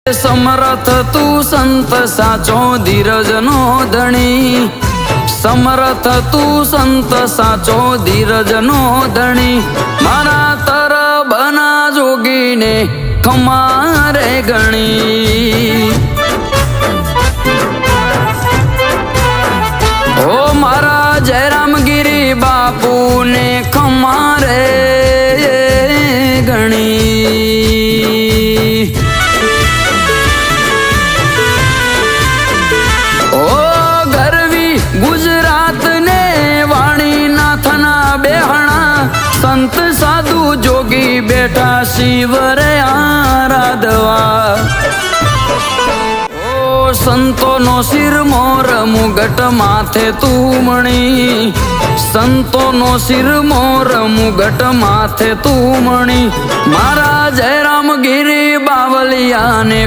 समर्थ तू संत साचो धीरज नो धणी, समर्थ तू संत साचो धीरज नो धणी। मारा तर बना जोगी ने खमारे गणी, ओ मारा जयराम गिरी बापू ने खमारे गणी। गुजरात ने वाणी नाथना बेहणा, संत साधु जोगी बैठा शिवर आराधवा। ओ संतो नो सिर मोर मुगट माथे तू मणी, संतो नो सिर मोर मुगट माथे तू मणी। मारा जयराम गिरी बावलिया ने